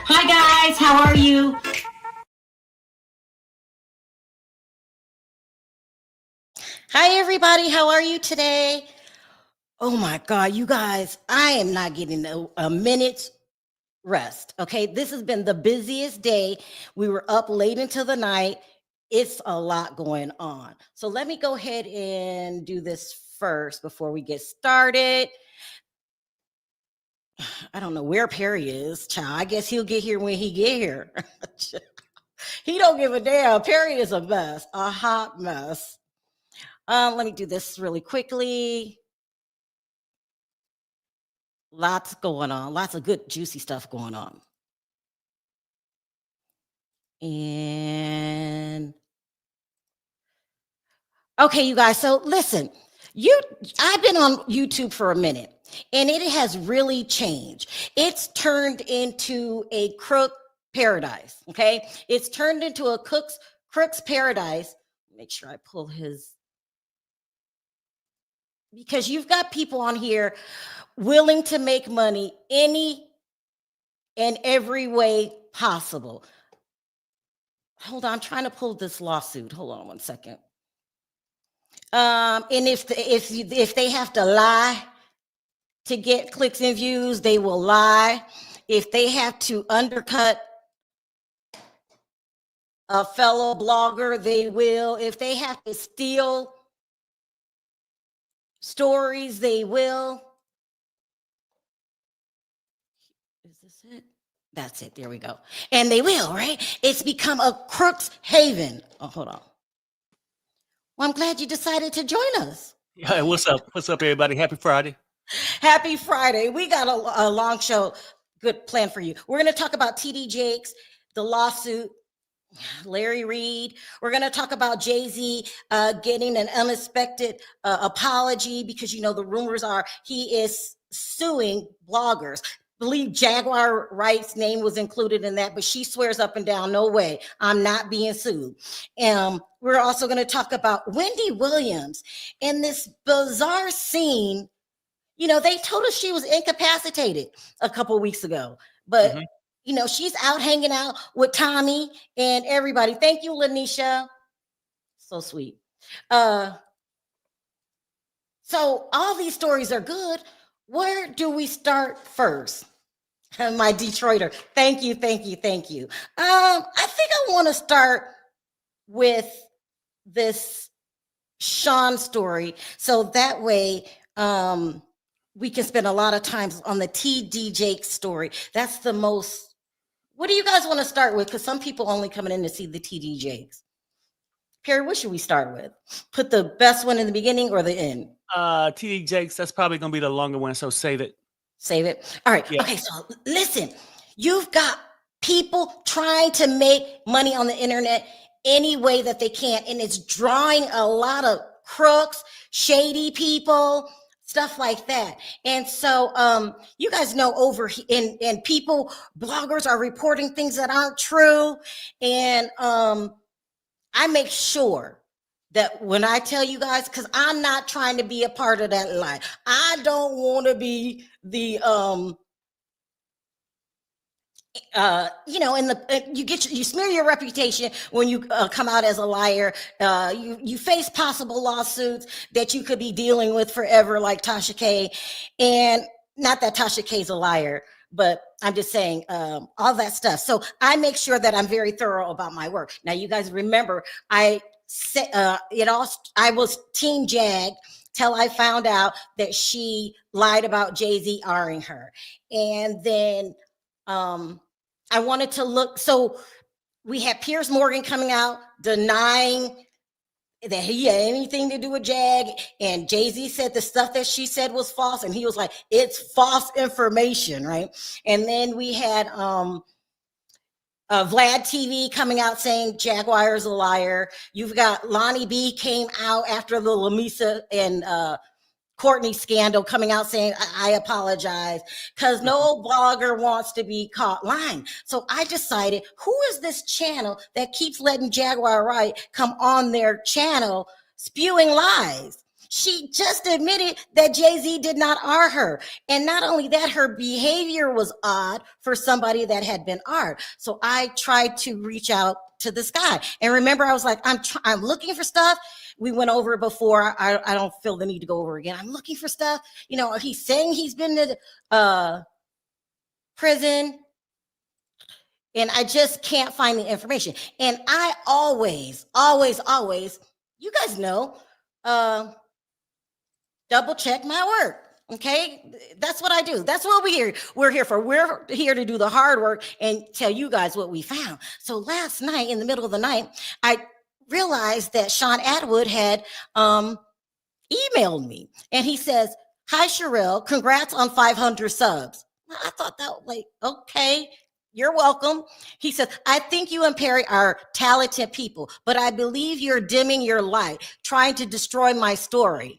Hi guys, how are you? Hi everybody, how are you today? Oh my God, you guys, I am not getting a minute's rest. Okay, this has been the busiest day. We were up late into the night. It's a lot going on. So let me go ahead and do this first before we get started. I don't know where Perry is, child. I guess he'll get here when he get here. He don't give a damn. Perry is a mess, a hot mess. Let me do this really quickly. Lots going on, lots of good juicy stuff going on. And okay, you guys, so listen, I've been on YouTube for a minute and it has really changed. It's turned into a crook paradise. Okay, it's turned into a crook's paradise. Make sure I pull his, because you've got people on here willing to make money any and every way possible. Hold on, I'm trying to pull this lawsuit. Hold on one second. And if they have to lie to get clicks and views, they will lie. If they have to undercut a fellow blogger, they will. If they have to steal stories, they will. Is this it? That's it. There we go. And they will, right? It's become a crook's haven. Oh, hold on. Well, I'm glad you decided to join us. Yeah, what's up? What's up, everybody? Happy Friday. Happy Friday. We got a long show. Good plan for you. We're going to talk about TD Jakes, the lawsuit, Larry Reid. We're going to talk about Jay-Z getting an unexpected apology because, you know, the rumors are he is suing bloggers. I believe Jaguar Wright's name was included in that, but she swears up and down, no way, I'm not being sued. We're also going to talk about Wendy Williams and this bizarre scene. You know, they told us she was incapacitated a couple of weeks ago, but you know, she's out hanging out with Tommy and everybody. Thank you, Lanisha. So sweet. So all these stories are good. Where do we start first? My Detroiter. Thank you, thank you, thank you. I think I want to start with this Shaun story. So that way we can spend a lot of time on the TD Jakes story. That's the most, what do you guys want to start with? Because some people only coming in to see the TD Jakes. Perry, what should we start with? Put the best one in the beginning or the end? TD Jakes, that's probably going to be the longer one, so save it. Save it. All right. Yeah. Okay, so listen, you've got people trying to make money on the internet any way that they can, and it's drawing a lot of crooks, shady people, stuff like that. And so you guys know and people, bloggers are reporting things that aren't true. And I make sure that when I tell you guys, because I'm not trying to be a part of that lie. I don't want to be the you know, you smear your reputation when you come out as a liar. You face possible lawsuits that you could be dealing with forever, like Tasha K. And not that Tasha K is a liar, but I'm just saying all that stuff. So I make sure that I'm very thorough about my work. Now, you guys remember, I was Team Jag till I found out that she lied about Jay-Z R-ing her. And then I wanted to look, so we had Piers Morgan coming out denying that he had anything to do with Jag, and Jay-Z said the stuff that she said was false, and he was like, it's false information, right? And then we had Vlad TV coming out saying Jaguar is a liar. You've got Lonnie B came out after the Lamisa and Courtney scandal, coming out saying, I apologize, because no blogger wants to be caught lying. So I decided, who is this channel that keeps letting Jaguar Wright come on their channel spewing lies. She just admitted that Jay-Z did not R her. And not only that, her behavior was odd for somebody that had been R'd. So I tried to reach out to this guy. And remember, I was like, I'm looking for stuff. We went over it before. I don't feel the need to go over again. I'm looking for stuff. You know, he's saying he's been to prison. And I just can't find the information. And I always, you guys know, double check my work. Okay. That's what I do. That's what we're here for. We're here to do the hard work and tell you guys what we found. So last night, in the middle of the night, I realized that Shaun Attwood had emailed me, and he says, "Hi, Sharrell, congrats on 500 subs." I thought that, like, okay, you're welcome. He says, "I think you and Perry are talented people, but I believe you're dimming your light, trying to destroy my story."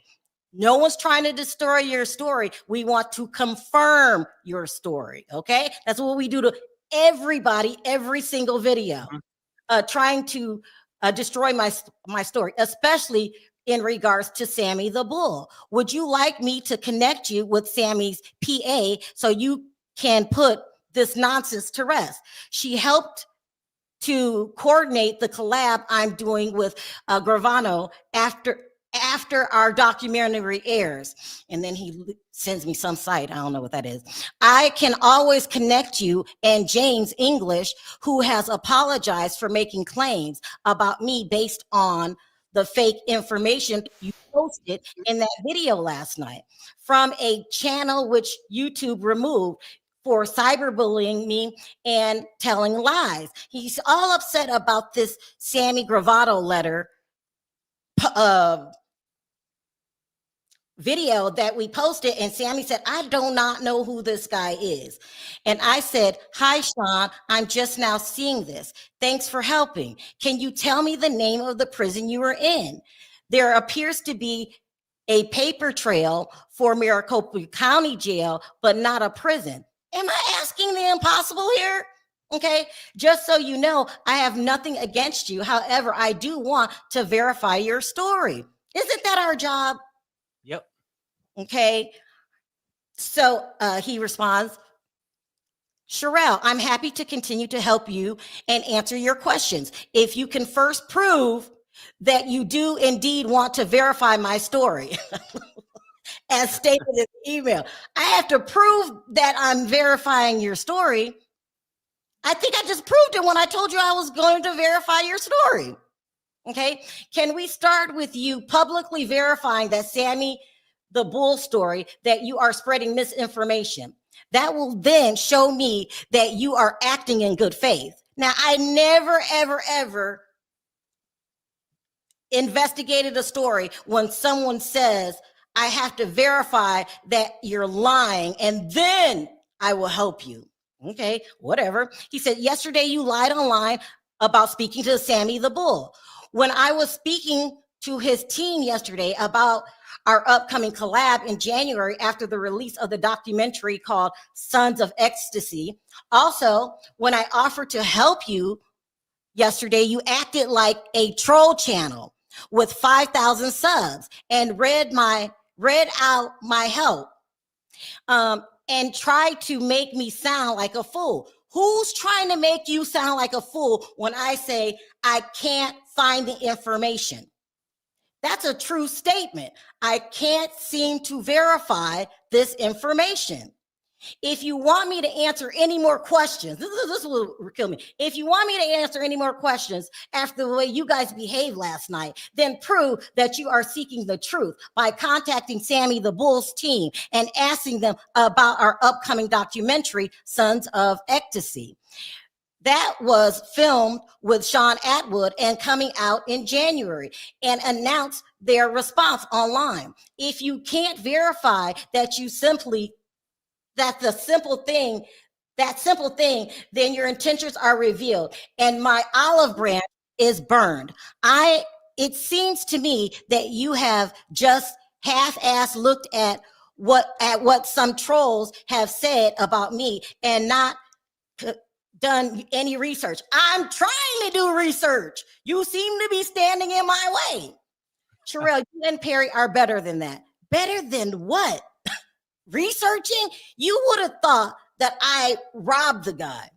No one's trying to destroy your story. We want to confirm your story. Okay. That's what we do to everybody, every single video, trying to destroy my story, especially in regards to Sammy the Bull. Would you like me to connect you with Sammy's PA so you can put this nonsense to rest? She helped to coordinate the collab I'm doing with Gravano after our documentary airs. And then he sends me some site. I don't know what that is. I can always connect you and James English, who has apologized for making claims about me based on the fake information you posted in that video last night from a channel which YouTube removed for cyberbullying me and telling lies. He's all upset about this Sammy Gravano letter video that we posted, and Sammy said, "I do not know who this guy is." And I said, "Hi, Shaun, I'm just now seeing this. Thanks for helping. Can you tell me the name of the prison you were in? There appears to be a paper trail for Maricopa County Jail, but not a prison." Am I asking the impossible here? Okay, just so you know, I have nothing against you. However, I do want to verify your story. Isn't that our job? Yep. Okay, so he responds, "Sharrell, I'm happy to continue to help you and answer your questions. If you can first prove that you do indeed want to verify my story," as stated in the email. I have to prove that I'm verifying your story. I think I just proved it when I told you I was going to verify your story. Okay, can we start with you publicly verifying that Sammy the Bull story, that you are spreading misinformation? That will then show me that you are acting in good faith. Now, I never, ever investigated a story when someone says, I have to verify that you're lying and then I will help you. Okay, whatever. He said, yesterday you lied online about speaking to Sammy the Bull. When I was speaking to his team yesterday about our upcoming collab in January after the release of the documentary called Sons of Ecstasy. Also, when I offered to help you yesterday, you acted like a troll channel with 5,000 subs and read out my help and tried to make me sound like a fool. Who's trying to make you sound like a fool when I say I can't find the information? That's a true statement. I can't seem to verify this information. If you want me to answer any more questions, this will kill me. If you want me to answer any more questions after the way you guys behaved last night, then prove that you are seeking the truth by contacting Sammy the Bull's team and asking them about our upcoming documentary, Sons of Ecstasy. That was filmed with Shaun Attwood and coming out in January, and announced their response online. If you can't verify that that simple thing, then your intentions are revealed and my olive branch is burned. It seems to me that you have just half-ass looked at what some trolls have said about me and not done any research. I'm trying to do research. You seem to be standing in my way. Sharrell, you and Perry are better than that. Better than what? Researching? You would have thought that I robbed the guy.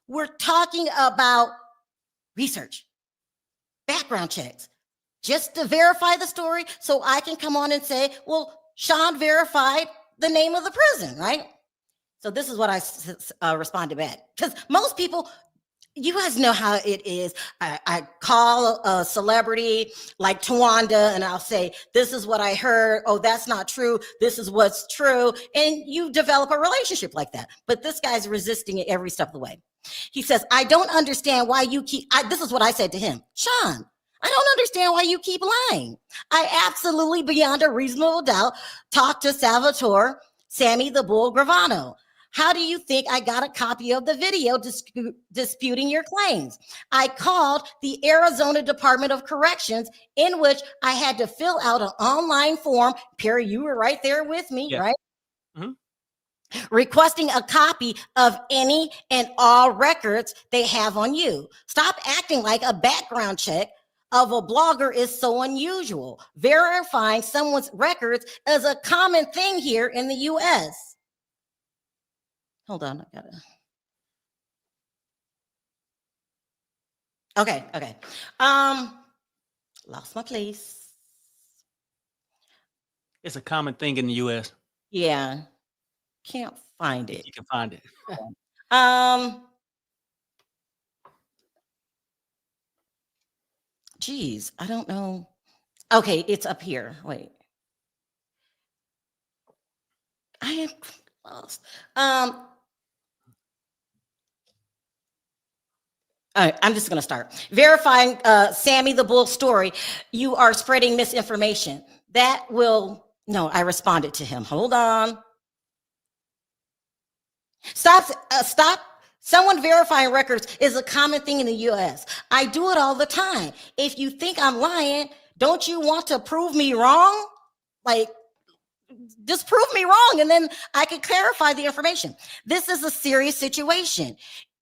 We're talking about research, background checks, just to verify the story so I can come on and say, well, Shaun verified the name of the prison, right? So this is what I responded back. Because most people, you guys know how it is. I call a celebrity like Tawanda and I'll say, this is what I heard. Oh, that's not true. This is what's true. And you develop a relationship like that. But this guy's resisting it every step of the way. He says, I don't understand why you keep, this is what I said to him. Shaun, I don't understand why you keep lying. I absolutely, beyond a reasonable doubt, talked to Salvatore Sammy the Bull Gravano. How do you think I got a copy of the video disputing your claims? I called the Arizona Department of Corrections, in which I had to fill out an online form. Perry, you were right there with me, right? Mm-hmm. Requesting a copy of any and all records they have on you. Stop acting like a background check of a blogger is so unusual. Verifying someone's records is a common thing here in the U.S. Hold on, I gotta. Okay. Lost my place. It's a common thing in the U.S. Yeah. Can't find it. You can find it. Geez, I don't know. Okay, it's up here. Wait. I am lost. All right, I'm just going to start. Verifying Sammy the Bull story. You are spreading misinformation. That will, no, I responded to him. Hold on. Stop. Someone verifying records is a common thing in the U.S. I do it all the time. If you think I'm lying, don't you want to prove me wrong? Like, just prove me wrong, and then I can clarify the information. This is a serious situation.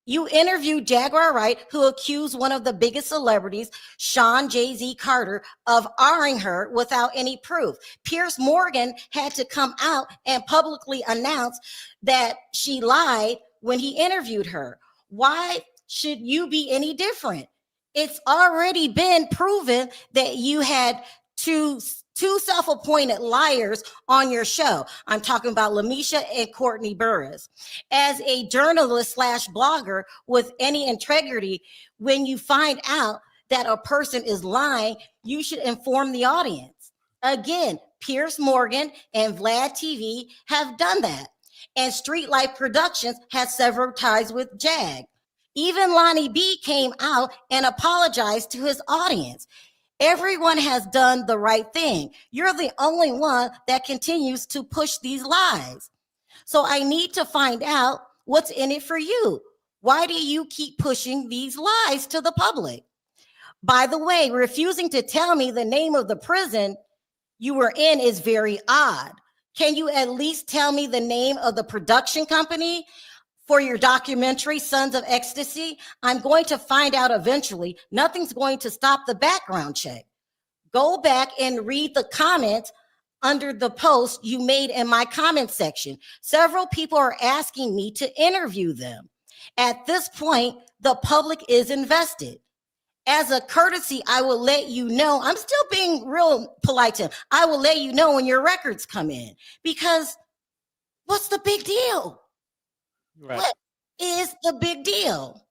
You interviewed Jaguar Wright, who accused one of the biggest celebrities, Sean Jay-Z Carter, of R-ing her without any proof. Piers Morgan had to come out and publicly announce that she lied when he interviewed her. Why should you be any different? It's already been proven that you had two self-appointed liars on your show. I'm talking about Lamisha and Courtney Burris. As a journalist / blogger with any integrity, when you find out that a person is lying, you should inform the audience. Again, Piers Morgan and Vlad TV have done that. And Street Life Productions has several ties with Jag. Even Lonnie B came out and apologized to his audience. Everyone has done the right thing. You're the only one that continues to push these lies. So I need to find out what's in it for you. Why do you keep pushing these lies to the public? By the way, refusing to tell me the name of the prison you were in is very odd. Can you at least tell me the name of the production company for your documentary, Sons of Ecstasy? I'm going to find out eventually. Nothing's going to stop the background check. Go back and read the comments under the post you made in my comment section. Several people are asking me to interview them. At this point, the public is invested. As a courtesy, I will let you know. I'm still being real polite to him. I will let you know when your records come in, because what's the big deal? Right. What is the big deal?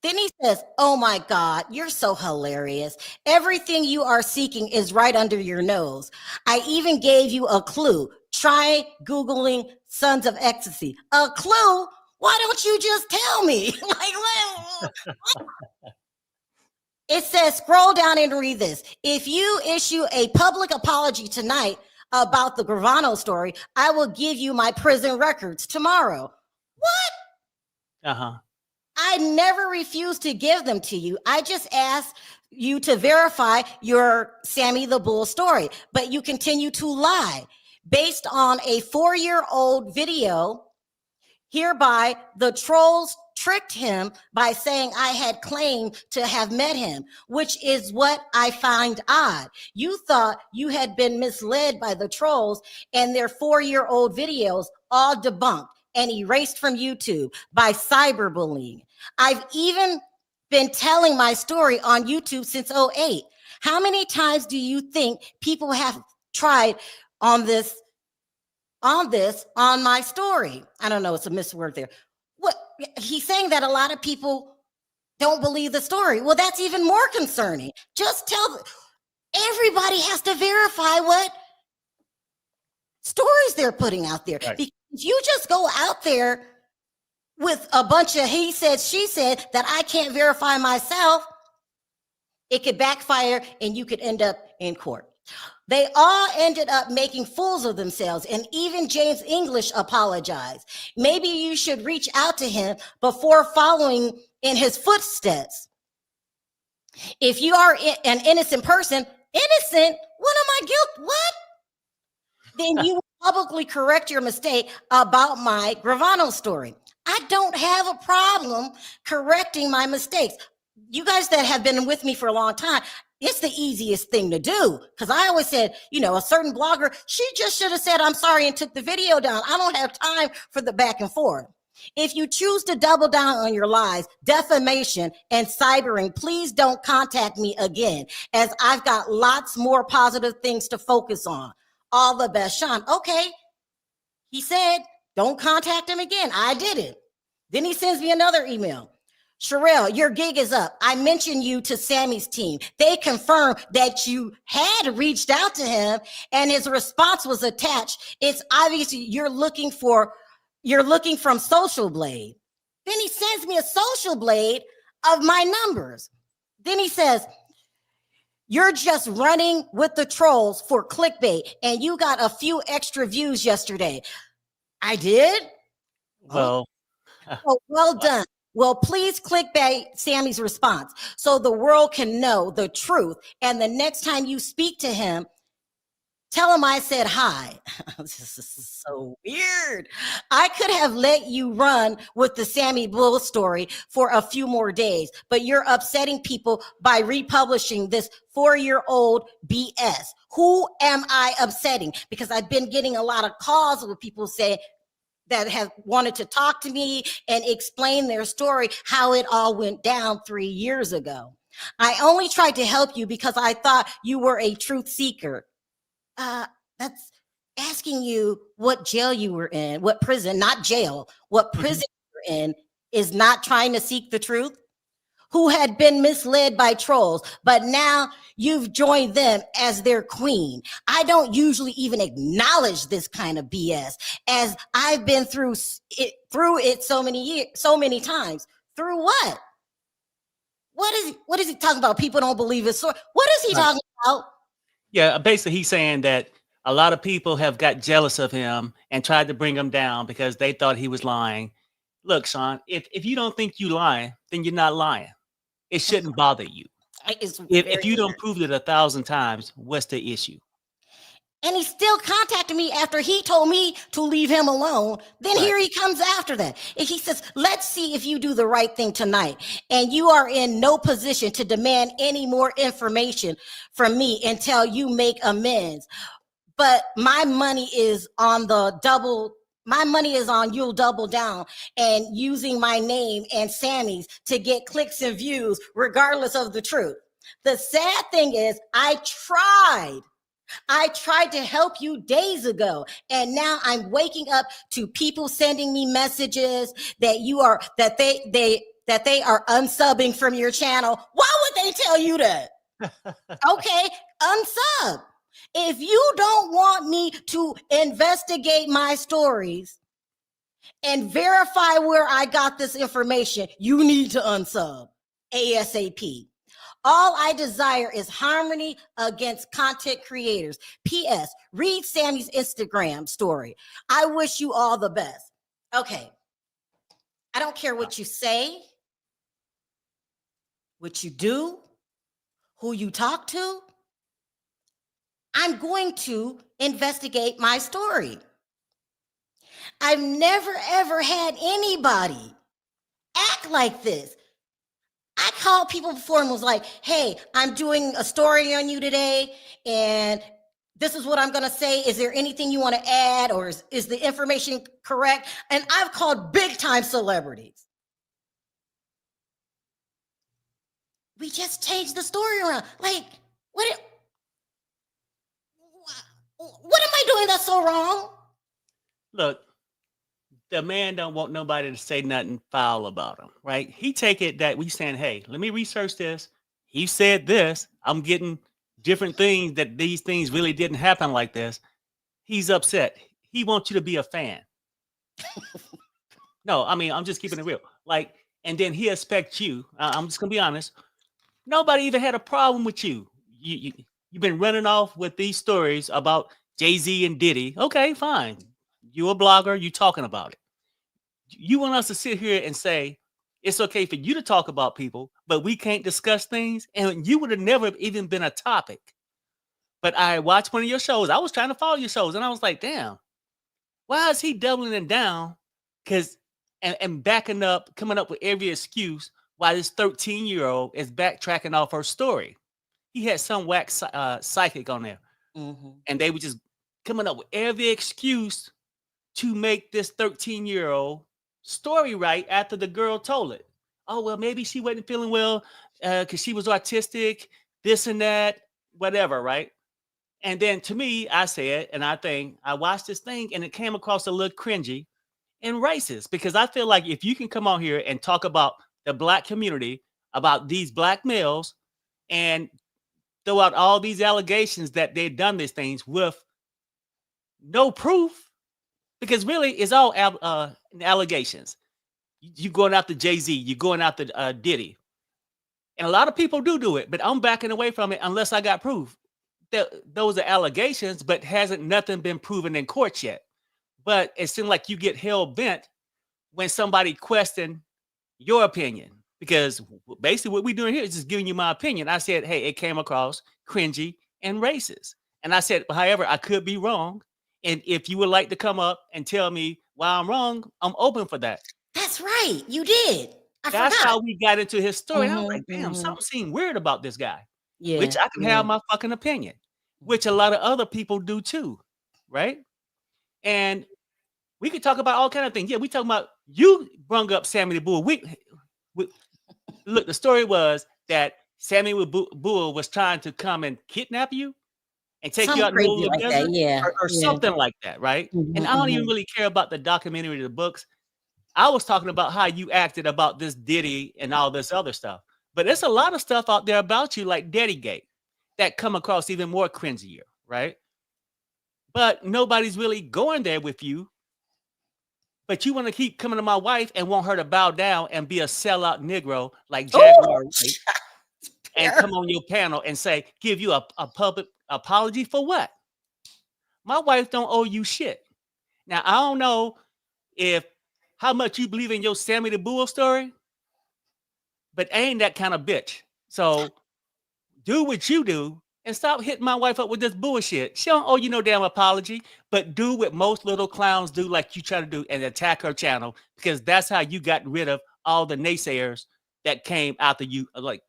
Then he says, oh my God, you're so hilarious. Everything you are seeking is right under your nose. I even gave you a clue. Try Googling Sons of Ecstasy. A clue? Why don't you just tell me? It says, scroll down and read this. If you issue a public apology tonight about the Gravano story, I will give you my prison records tomorrow. What? Uh-huh. I never refused to give them to you. I just asked you to verify your Sammy the Bull story, but you continue to lie. Based on a 4-year-old video, Hereby, the trolls tricked him by saying I had claimed to have met him, which is what I find odd. You thought you had been misled by the trolls and their 4-year-old videos all debunked and erased from YouTube by cyberbullying. I've even been telling my story on YouTube since '08. How many times do you think people have tried on my story? I don't know, it's a misword there. What he's saying that a lot of people don't believe the story. Well, that's even more concerning. Just everybody has to verify what stories they're putting out there. Right. Because you just go out there with a bunch of he said, she said that I can't verify myself, it could backfire and you could end up in court. They all ended up making fools of themselves, and even James English apologized. Maybe you should reach out to him before following in his footsteps. If you are an innocent person, innocent? What am I guilty? What? Then you will publicly correct your mistake about my Gravano story. I don't have a problem correcting my mistakes. You guys that have been with me for a long time, it's the easiest thing to do, because I always said, a certain blogger, she just should have said, I'm sorry, and took the video down. I don't have time for the back and forth. If you choose to double down on your lies, defamation, and cybering, please don't contact me again, as I've got lots more positive things to focus on. All the best, Shaun. Okay. He said, don't contact him again. I did it. Then he sends me another email. Sharrell, your gig is up. I mentioned you to Sammy's team. They confirmed that you had reached out to him and his response was attached. It's obvious you're looking from Social Blade. Then he sends me a Social Blade of my numbers. Then he says, you're just running with the trolls for clickbait and you got a few extra views yesterday. I did? Well, Oh, well done. Well, please clickbait Sammy's response so the world can know the truth. And the next time you speak to him, tell him I said hi. This is so weird. I could have let you run with the Sammy Bull story for a few more days, but you're upsetting people by republishing this 4-year-old BS. Who am I upsetting? Because I've been getting a lot of calls with people saying, that have wanted to talk to me and explain their story, how it all went down 3 years ago. I only tried to help you because I thought you were a truth seeker. That's asking you what jail you were in, what prison, not jail, what prison you were in is not trying to seek the truth. Who had been misled by trolls, but now you've joined them as their queen. I don't usually even acknowledge this kind of BS, as I've been through it so many times. Through what? What is he talking about? People don't believe his story. What is he talking about? yeah, basically he's saying that a lot of people have got jealous of him and tried to bring him down because they thought he was lying. Look, Shaun, if you don't think you lying, then you're not lying. It shouldn't bother you. If you don't prove it 1,000 times, what's the issue? And he still contacted me after he told me to leave him alone. Then here he comes after that. And he says, let's see if you do the right thing tonight. And you are in no position to demand any more information from me until you make amends. But my money is on you'll double down and using my name and Sammy's to get clicks and views, regardless of the truth. The sad thing is I tried to help you days ago, and now I'm waking up to people sending me messages that they are unsubbing from your channel. Why would they tell you that? Okay, unsub. If you don't want me to investigate my stories and verify where I got this information, you need to unsub ASAP. All I desire is harmony against content creators. P.S. Read Sammy's Instagram story. I wish you all the best. Okay. I don't care what you say, what you do, who you talk to. I'm going to investigate my story. I've never ever had anybody act like this. I called people before and was like, hey, I'm doing a story on you today, and this is what I'm going to say. Is there anything you want to add, or is the information correct? And I've called big time celebrities. We just changed the story around. Like, what am I doing that's so wrong? Look, the man don't want nobody to say nothing foul about him, right? He take it that we saying, hey, let me research this. He said this. I'm getting different things that these things really didn't happen like this. He's upset. He wants you to be a fan. No, I mean, I'm just keeping it real. Like, and then he expects you. I'm just gonna be honest. Nobody even had a problem with you. You've been running off with these stories about Jay-Z and Diddy. Okay, fine. You a blogger. You talking about it. You want us to sit here and say it's okay for you to talk about people, but we can't discuss things, and you would have never even been a topic. But I watched one of your shows. I was trying to follow your shows, and I was like, damn, why is he doubling it down? Because and backing up, coming up with every excuse why this 13-year-old is backtracking off her story. He had some whack psychic on there, and they were just coming up with every excuse to make this 13-year-old story right after the girl told it. Oh, well, maybe she wasn't feeling well because she was autistic, this and that, whatever, right? And then to me, I said, and I watched this thing and it came across a little cringy and racist, because I feel like if you can come on here and talk about the Black community, about these Black males, and throw out all these allegations that they've done these things with no proof, because really it's all allegations. You going after Jay-Z, you're going after Diddy. And a lot of people do it, but I'm backing away from it unless I got proof. Those are allegations, but hasn't nothing been proven in court yet. But it seems like you get hell bent when somebody question your opinion, because basically what we're doing here is just giving you my opinion. I said, hey, it came across cringy and racist. And I said, however, I could be wrong. And if you would like to come up and tell me why I'm wrong, I'm open for that. That's right. You did. That's how we got into his story. I was like, damn, something seemed weird about this guy. Yeah. Which I can have my fucking opinion, which a lot of other people do too. Right. And we could talk about all kind of things. Yeah, we talking about, you brung up Sammy the Bull. Look, the story was that Sammy the Bull was trying to come and kidnap you and take you out in the middle of the desert, or something like that, right? And I don't even really care about the documentary or the books. I was talking about how you acted about this Diddy and all this other stuff. But there's a lot of stuff out there about you, like Daddygate, that come across even more cringier, right? But nobody's really going there with you. But you want to keep coming to my wife and want her to bow down and be a sellout Negro like Jaguar Wright, and come on your panel and say, give you a public apology for what? My wife don't owe you shit. Now, I don't know how much you believe in your Sammy the Bull story, but I ain't that kind of bitch. So do what you do and stop hitting my wife up with this bullshit. She don't owe you no damn apology, but do what most little clowns do, like you try to do, and attack her channel, because that's how you got rid of all the naysayers that came after you like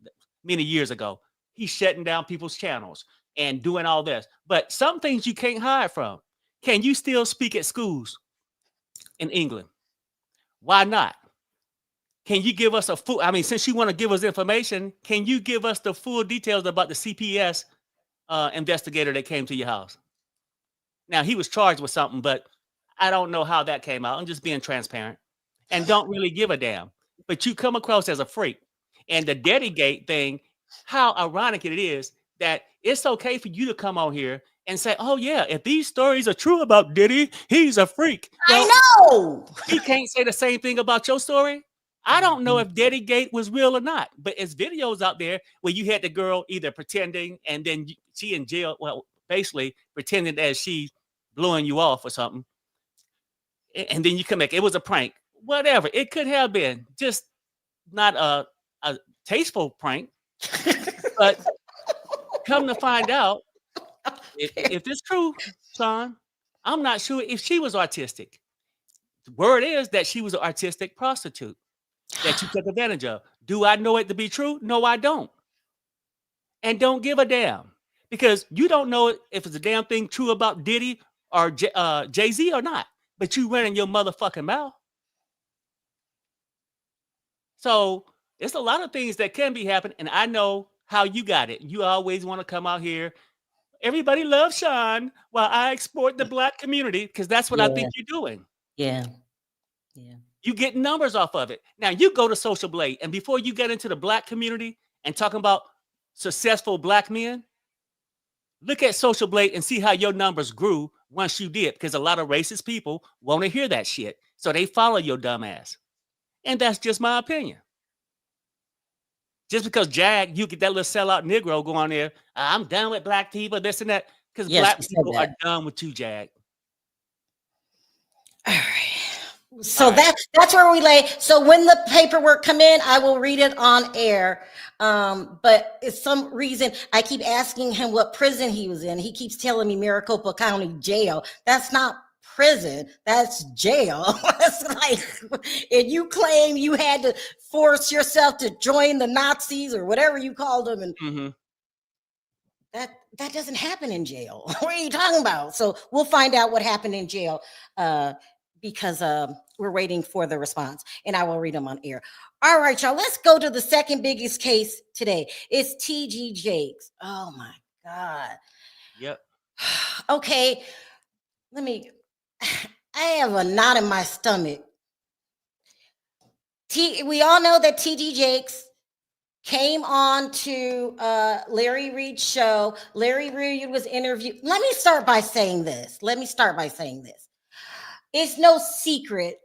many years ago. He's shutting down people's channels and doing all this. But some things you can't hide from. Can you still speak at schools in England? Why not? Can you give us since you want to give us information, can you give us the full details about the CPS investigator that came to your house? Now, he was charged with something, but I don't know how that came out. I'm just being transparent and don't really give a damn. But you come across as a freak. And the Daddygate thing, how ironic it is that it's okay for you to come on here and say, oh, yeah, if these stories are true about Diddy, he's a freak. Well, I know. He can't say the same thing about your story. I don't know if Daddygate was real or not, but it's videos out there where you had the girl either pretending and then she in jail, well, basically pretending that she's blowing you off or something. And then you come back, it was a prank. Whatever. It could have been just not a tasteful prank. But come to find out, if it's true, Shaun, I'm not sure if she was autistic. word is that she was an artistic prostitute that you took advantage of. Do I know it to be true? No, I don't. And don't give a damn, because you don't know if it's a damn thing true about Diddy or Jay-Z or not, but you running your motherfucking mouth. So it's a lot of things that can be happening, and I know how you got it. You always want to come out here. Everybody loves Shaun while I export the Black community, because that's what I think you're doing. Yeah. You get numbers off of it. Now you go to Social Blade, and before you get into the Black community and talking about successful Black men, look at Social Blade and see how your numbers grew once you did, because a lot of racist people want to hear that shit. So they follow your dumb ass. And that's just my opinion. Just because Jag, you get that little sellout Negro go on there, I'm done with Black people, this and that, because Black people are done with you, Jag. All right. So that's where we lay. So when the paperwork come in, I will read it on air. But it's some reason I keep asking him what prison he was in. He keeps telling me Maricopa County Jail. That's not prison, that's jail. It's like, and you claim you had to force yourself to join the Nazis or whatever you called them, and that doesn't happen in jail. What are you talking about? So we'll find out what happened in jail, because we're waiting for the response, and I will read them on air. All right, y'all, let's go to the second biggest case today. It's TD Jakes. Oh my God. Yep. Okay, I have a knot in my stomach. We all know that TD Jakes came on to Larry Reid's show. Larry Reid was interviewed. Let me start by saying this. It's no secret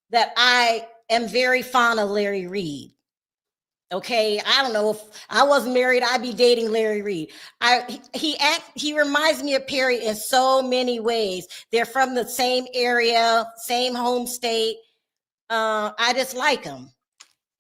that I am very fond of Larry Reid. Okay, I don't know, if I wasn't married, I'd be dating Larry Reid. He reminds me of Perry in so many ways. They're from the same area, same home state. I just like him.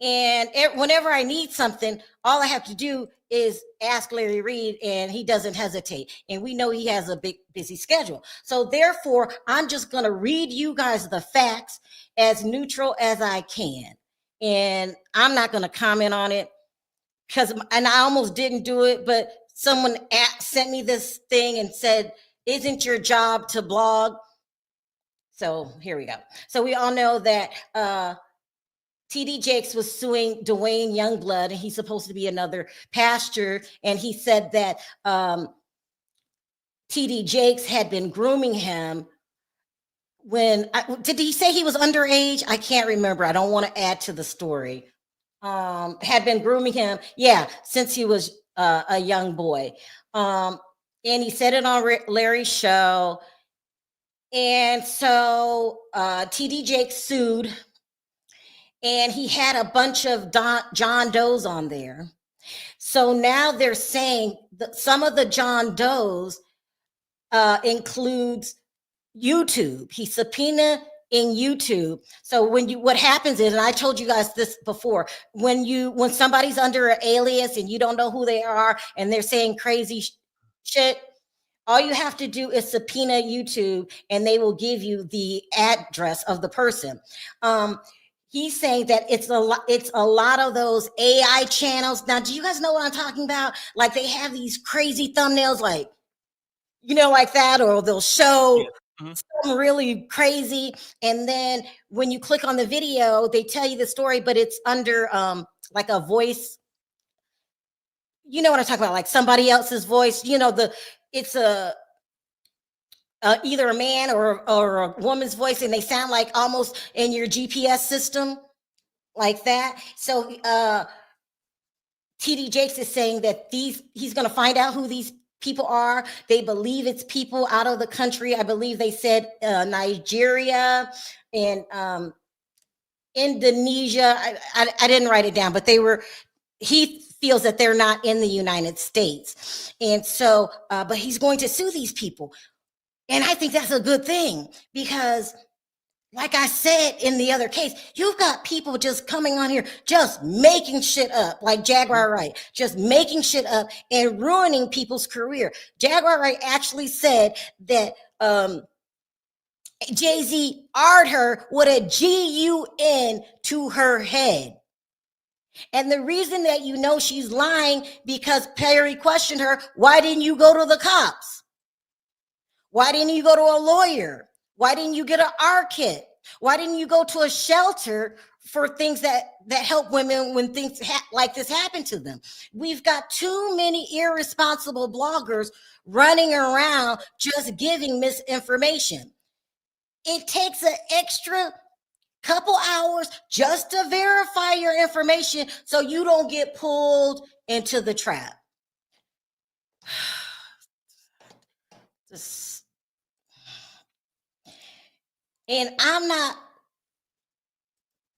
And whenever I need something, all I have to do is ask Larry Reid, and he doesn't hesitate. And we know he has a big, busy schedule. So therefore, I'm just going to read you guys the facts as neutral as I can. And I'm not going to comment on it, and I almost didn't do it, but someone sent me this thing and said, isn't your job to blog? So here we go. So we all know that TD Jakes was suing Duane Youngblood, and he's supposed to be another pastor. And he said that TD Jakes had been grooming him did he say he was underage? I can't remember. I don't want to add to the story. Had been grooming him, since he was a young boy. And he said it on Larry's show. And so TD Jakes sued, and he had a bunch of John Does on there. So now they're saying that some of the John Does includes YouTube. He subpoenaed in YouTube. So what happens is, and I told you guys this before, when somebody's under an alias and you don't know who they are and they're saying crazy shit, all you have to do is subpoena YouTube, and they will give you the address of the person. He's saying that it's a lot of those AI channels. Now, do you guys know what I'm talking about? Like, they have these crazy thumbnails, like, like that, or they'll show something really crazy. And then when you click on the video, they tell you the story, but it's under like a voice. You know what I'm talking about? Like somebody else's voice. It's either a man or a woman's voice, and they sound like almost in your GPS system, like that. So TD Jakes is saying that he's going to find out who these people are. They believe it's people out of the country. I believe they said Nigeria and Indonesia. I didn't write it down, but he feels that they're not in the United States. And so, but he's going to sue these people. And I think that's a good thing, because like I said in the other case, you've got people just coming on here, just making shit up, like Jaguar Wright, just making shit up and ruining people's career. Jaguar Wright actually said that Jay-Z R'd her with a G-U-N to her head. And the reason that you know she's lying, because Perry questioned her, why didn't you go to the cops? Why didn't you go to a lawyer? Why didn't you get an R kit? Why didn't you go to a shelter for things that help women when things like this happen to them? We've got too many irresponsible bloggers running around just giving misinformation. It takes an extra couple hours just to verify your information so you don't get pulled into the trap. And I'm not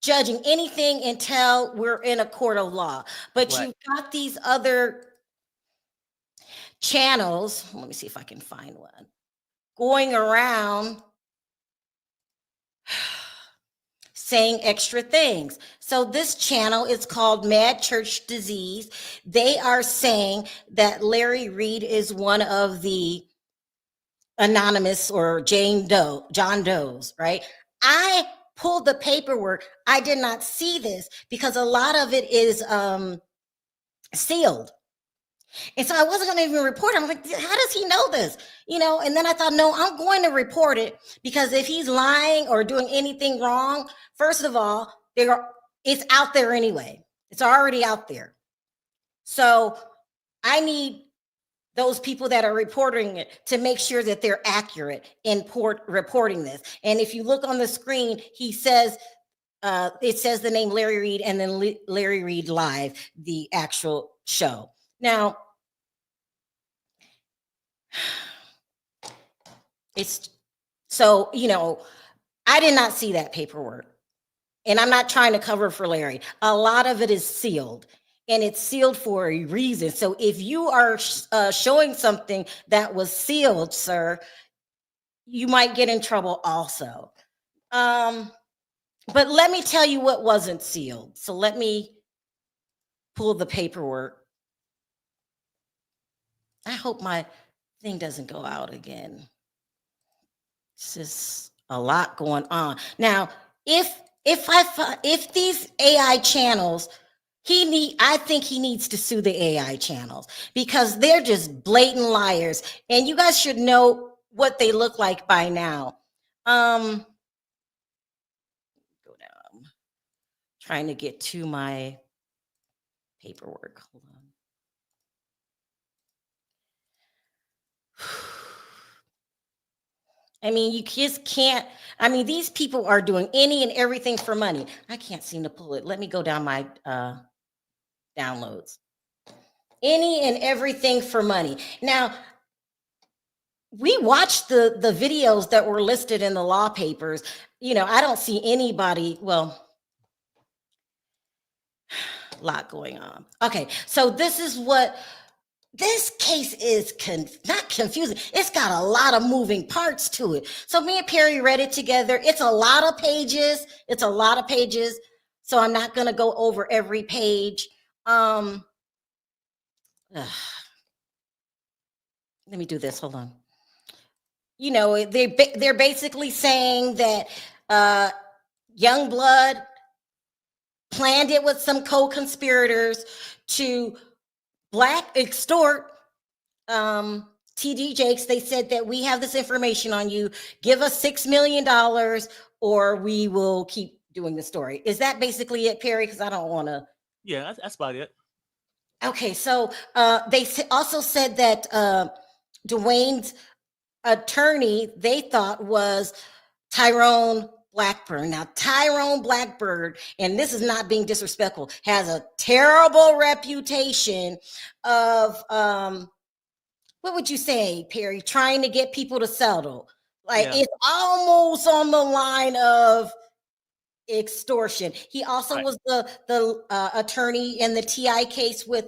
judging anything until we're in a court of law. But Right. You've got these other channels. Let me see if I can find one. Going around saying extra things. So this channel is called Mad Church Disease. They are saying that Larry Reid is one of the anonymous or John Doe's, right? I pulled the paperwork. I did not see this because a lot of it is sealed. And so I wasn't going to even report it. I'm like, how does he know this? And then I thought, no, I'm going to report it, because if he's lying or doing anything wrong, first of all, it's out there anyway. It's already out there. So I need those people that are reporting it to make sure that they're accurate in reporting this. And if you look on the screen, he says, it says the name Larry Reid and then Larry Reid Live, the actual show. Now, it's so, I did not see that paperwork, and I'm not trying to cover for Larry. A lot of it is sealed, and it's sealed for a reason. So if you are showing something that was sealed, sir, you might get in trouble also. But let me tell you what wasn't sealed. So let me pull the paperwork. I hope my thing doesn't go out again. It's just a lot going on. Now, if these AI channels, I think he needs to sue the AI channels, because they're just blatant liars, and you guys should know what they look like by now. Go down. Trying to get to my paperwork. Hold on. I mean, you just can't. I mean, these people are doing any and everything for money. I can't seem to pull it. Let me go down my downloads. Any and everything for money. Now, we watched the videos that were listed in the law papers. I don't see anybody. Well, a lot going on. Okay, so this is what. This case is not confusing. It's got a lot of moving parts to it. So me and Perry read it together. It's a lot of pages. So I'm not going to go over every page. Let me do this. Hold on. They're basically saying that Youngblood planned it with some co-conspirators to extort TD Jakes. They said that we have this information on you. Give us $6 million or we will keep doing the story. Is that basically it, Perry? Because I don't want to. Yeah, that's about it. Okay, so they also said that Duane's attorney, they thought, was Tyrone Blackburn. Now, Tyrone Blackburn, and this is not being disrespectful, has a terrible reputation of, what would you say, Perry, trying to get people to settle. It's almost on the line of extortion. He also was the attorney in the TI case with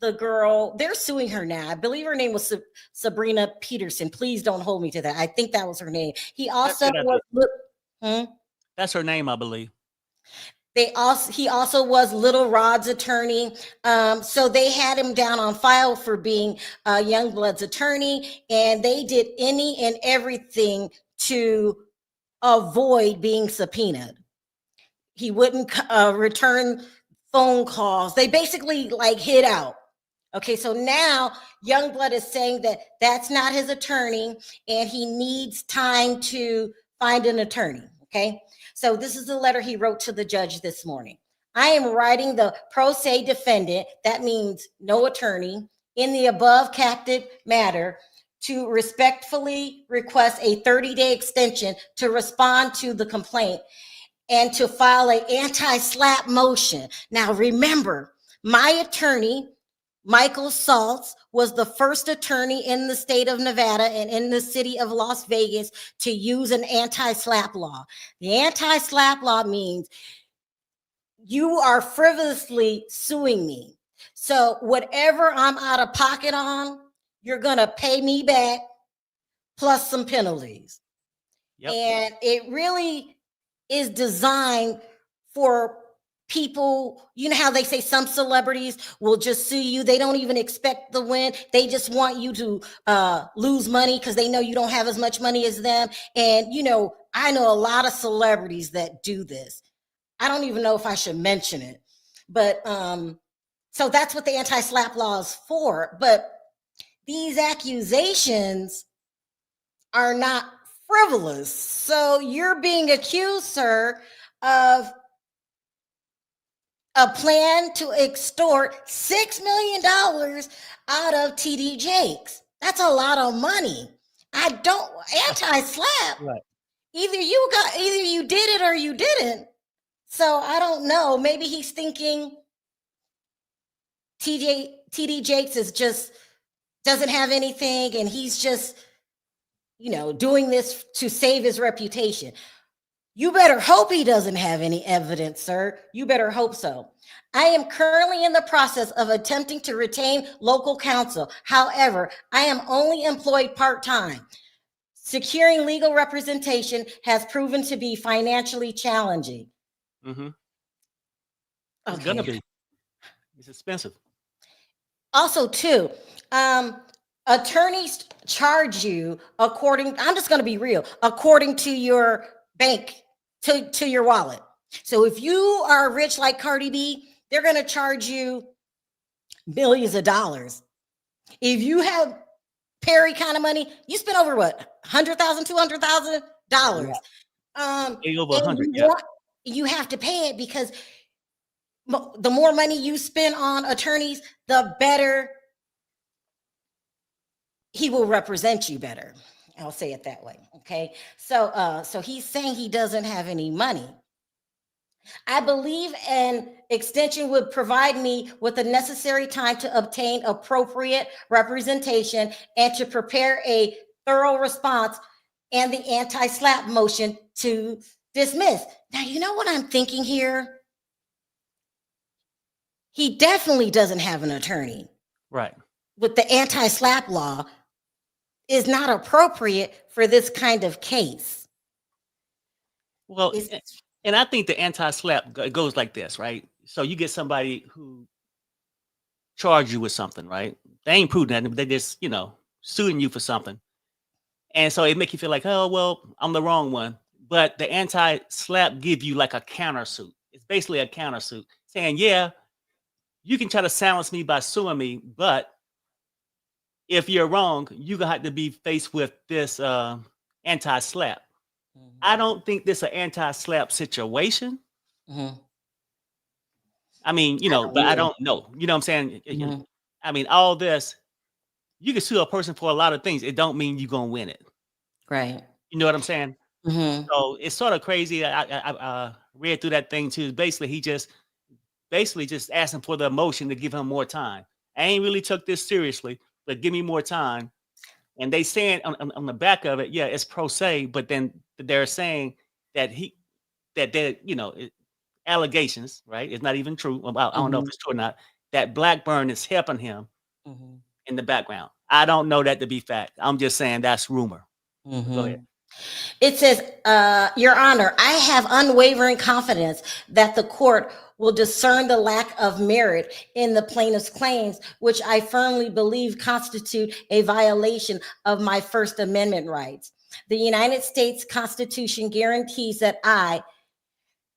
the girl. They're suing her now. I believe her name was Sabrina Peterson. Please don't hold me to that. I think that was her name. He also That's her name, I believe. He also was Little Rod's attorney. So they had him down on file for being Youngblood's attorney, and they did any and everything to avoid being subpoenaed. He wouldn't return phone calls. They basically like hid out. Okay, so now Youngblood is saying that that's not his attorney and he needs time to find an attorney. Okay, so this is the letter he wrote to the judge this morning. I am writing the pro se defendant, that means no attorney, in the above capted matter to respectfully request a 30-day extension to respond to the complaint and to file an anti-SLAPP motion. Now, remember, my attorney, Michael Saltz, was the first attorney in the state of Nevada and in the city of Las Vegas to use an anti-SLAPP law. The anti-SLAPP law means you are frivolously suing me. So whatever I'm out of pocket on, you're going to pay me back plus some penalties. Yep. And it really is designed for people. You know how they say some celebrities will just sue you. They don't even expect the win. They just want you to lose money because they know you don't have as much money as them. And, you know, I know a lot of celebrities that do this. I don't even know if I should mention it. But so that's what the anti-SLAPP law is for. But these accusations are not frivolous. So you're being accused, sir, of a plan to extort $6 million out of TD Jakes. That's a lot of money. Anti-SLAPP. Right. Either you did it or you didn't. So I don't know. Maybe he's thinking TD Jakes is just doesn't have anything, and he's just, you know, doing this to save his reputation. You better hope he doesn't have any evidence, sir. You better hope so. I am currently in the process of attempting to retain local counsel. However, I am only employed part-time. Securing legal representation has proven to be financially challenging. Mm-hmm. It's gonna be. It's expensive. Also, too, attorneys charge you according, I'm just going to be real, according to your bank, to your wallet. So if you are rich like Cardi B, they're going to charge you millions of dollars. If you have Perry kind of money, you spend over what, $100,000, $200,000? Yeah. Over 100, you have to pay it because the more money you spend on attorneys, the better he will represent you better. I'll say it that way. Okay. So he's saying he doesn't have any money. I believe an extension would provide me with the necessary time to obtain appropriate representation and to prepare a thorough response and the anti-SLAPP motion to dismiss. Now, you know what I'm thinking here? He definitely doesn't have an attorney. Right. With the anti-SLAPP law is not appropriate for this kind of case. Well, and I think the anti-SLAPP goes like this, right? So you get somebody who charge you with something, right? They ain't proving nothing, but they just, you know, suing you for something. And so it make you feel like, oh, well, I'm the wrong one. But the anti-SLAPP give you like a countersuit. It's basically a countersuit saying, yeah, you can try to silence me by suing me, but if you're wrong, you're gonna have to be faced with this anti-SLAPP. Mm-hmm. I don't think this is an anti-SLAPP situation. Mm-hmm. I mean, you know, but I don't know. You know what I'm saying? Mm-hmm. I mean, all this, you can sue a person for a lot of things. It don't mean you're gonna win it. Right. You know what I'm saying? Mm-hmm. So it's sort of crazy. I read through that thing too. Basically, he just asking for the emotion to give him more time. I ain't really took this seriously, but give me more time. And they saying on the back of it, yeah, it's pro se, but then they're saying that they're, you know, allegations, right? It's not even true. I don't know if it's true or not. That Blackburn is helping him in the background. I don't know that to be fact. I'm just saying that's rumor. Go ahead. It says, Your Honor, I have unwavering confidence that the court will discern the lack of merit in the plaintiff's claims, which I firmly believe constitute a violation of my First Amendment rights. The United States Constitution guarantees that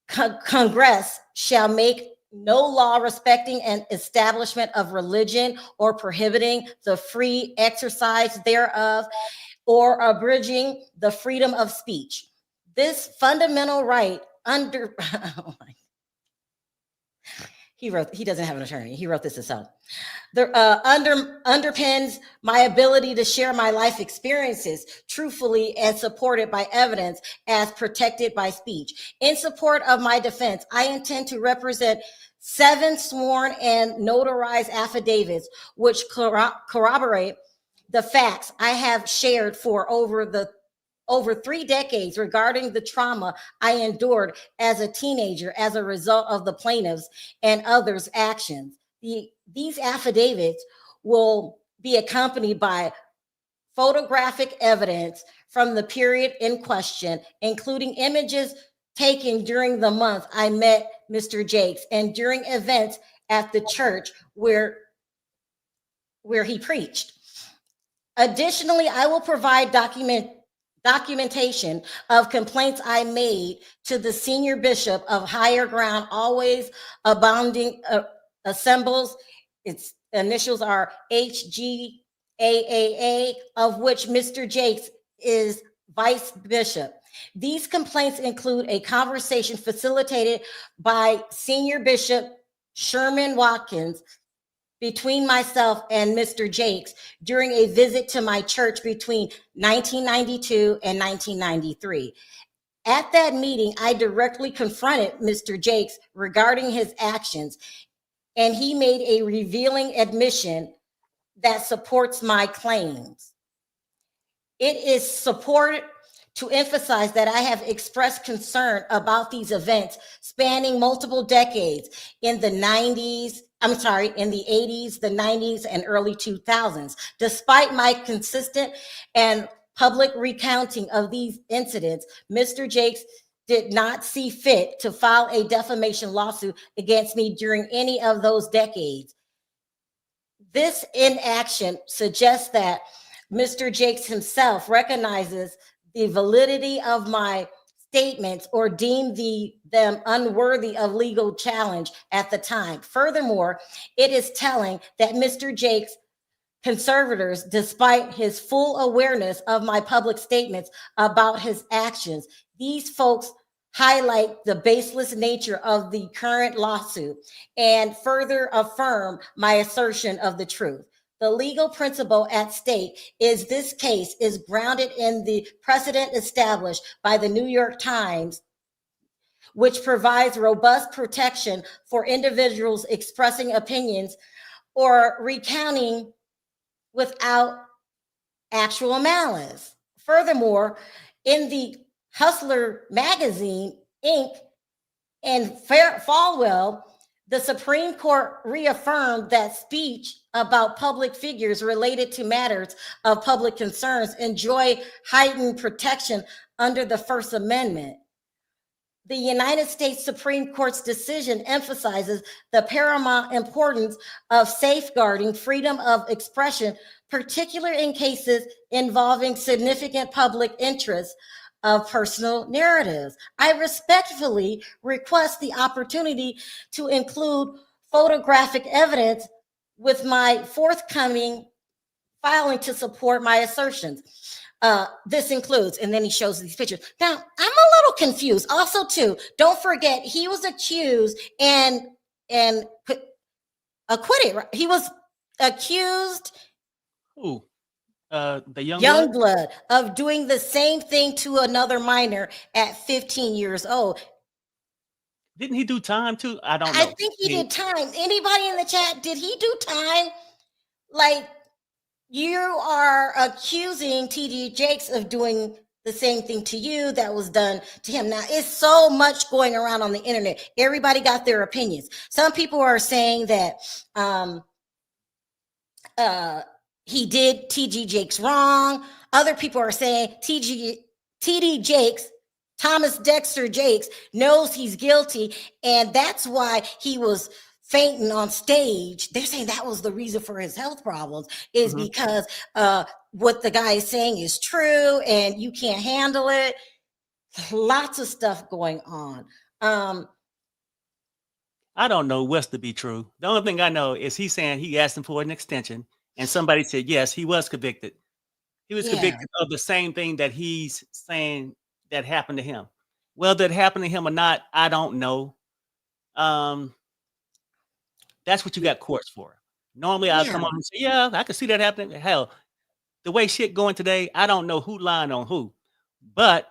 Congress shall make no law respecting an establishment of religion or prohibiting the free exercise thereof or abridging the freedom of speech. This fundamental right he doesn't have an attorney. He wrote this himself. Underpins my ability to share my life experiences truthfully and supported by evidence as protected by speech. In support of my defense, I intend to represent 7 sworn and notarized affidavits which corroborate the facts I have shared for over 3 decades regarding the trauma I endured as a teenager as a result of the plaintiffs and others' actions. These affidavits will be accompanied by photographic evidence from the period in question, including images taken during the month I met Mr. Jakes and during events at the church where he preached. Additionally, I will provide documentation of complaints I made to the senior bishop of Higher Ground, always abounding assembles. Its initials are HGAAA, of which Mr. Jakes is vice bishop. These complaints include a conversation facilitated by Senior Bishop Sherman Watkins between myself and Mr. Jakes during a visit to my church between 1992 and 1993. At that meeting, I directly confronted Mr. Jakes regarding his actions, and he made a revealing admission that supports my claims. It is supported to emphasize that I have expressed concern about these events spanning multiple decades in the 80s, the 90s, and early 2000s. Despite my consistent and public recounting of these incidents, Mr. Jakes did not see fit to file a defamation lawsuit against me during any of those decades. This inaction suggests that Mr. Jakes himself recognizes the validity of my statements or deemed them unworthy of legal challenge at the time. Furthermore, it is telling that Mr. Jakes' conservators, despite his full awareness of my public statements about his actions, these folks highlight the baseless nature of the current lawsuit and further affirm my assertion of the truth. The legal principle at stake is this case is grounded in the precedent established by the New York Times, which provides robust protection for individuals expressing opinions or recounting without actual malice. Furthermore, in the Hustler magazine, Inc., and Falwell, the Supreme Court reaffirmed that speech about public figures related to matters of public concerns enjoy heightened protection under the First Amendment. The United States Supreme Court's decision emphasizes the paramount importance of safeguarding freedom of expression, particularly in cases involving significant public interest of personal narratives. I respectfully request the opportunity to include photographic evidence with my forthcoming filing to support my assertions. This includes, and then he shows these pictures. Now, I'm a little confused. Also, too, don't forget, he was accused and acquitted. Right? He was accused. Who? The Youngblood of doing the same thing to another minor at 15 years old. Didn't he do time too? I don't know. I think he did time. Anybody in the chat, did he do time? Like, you are accusing TD Jakes of doing the same thing to you that was done to him. Now, it's so much going around on the internet. Everybody got their opinions. Some people are saying that he did TD Jakes wrong. Other people are saying TD Jakes, Thomas Dexter Jakes, knows he's guilty, and that's why he was fainting on stage. They're saying that was the reason for his health problems, is because what the guy is saying is true and you can't handle it. Lots of stuff going on. I don't know what's to be true. The only thing I know is he's saying he asked him for an extension, and somebody said yes, he was convicted. He was convicted of the same thing that he's saying that happened to him. Whether it happened to him or not, I don't know. That's what you got courts for. Normally, I'll come on and say, yeah, I can see that happening. Hell, the way shit going today, I don't know who lying on who. But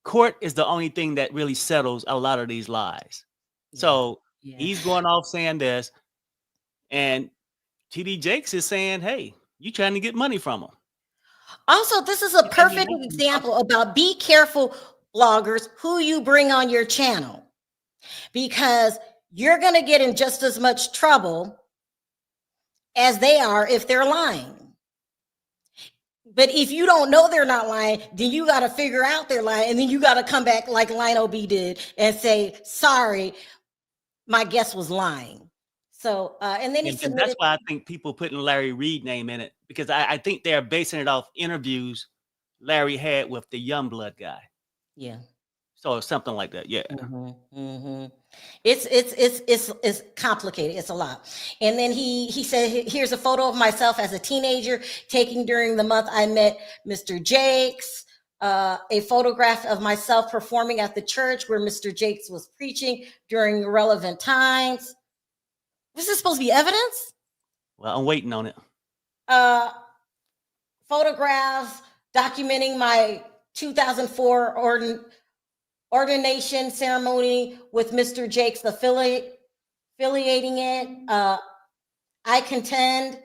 court is the only thing that really settles a lot of these lies. So he's going off saying this, and TD Jakes is saying, hey, you trying to get money from him. Also, this is a perfect example about be careful, bloggers, who you bring on your channel, because you're going to get in just as much trouble as they are if they're lying. But if you don't know they're not lying, then you got to figure out they're lying. And then you got to come back like Lino B did and say, sorry, my guest was lying. So, and then and that's why I think people putting Larry Reid name in it, because I think they're basing it off interviews Larry had with the Youngblood guy. Yeah. So something like that. Yeah. It's complicated. It's a lot. And then he said, here's a photo of myself as a teenager taken during the month I met Mr. Jakes. A photograph of myself performing at the church where Mr. Jakes was preaching during relevant times. Was this supposed to be evidence? Well, I'm waiting on it. Photographs documenting my 2004 ordination ceremony with Mr. Jakes affiliating it. I contend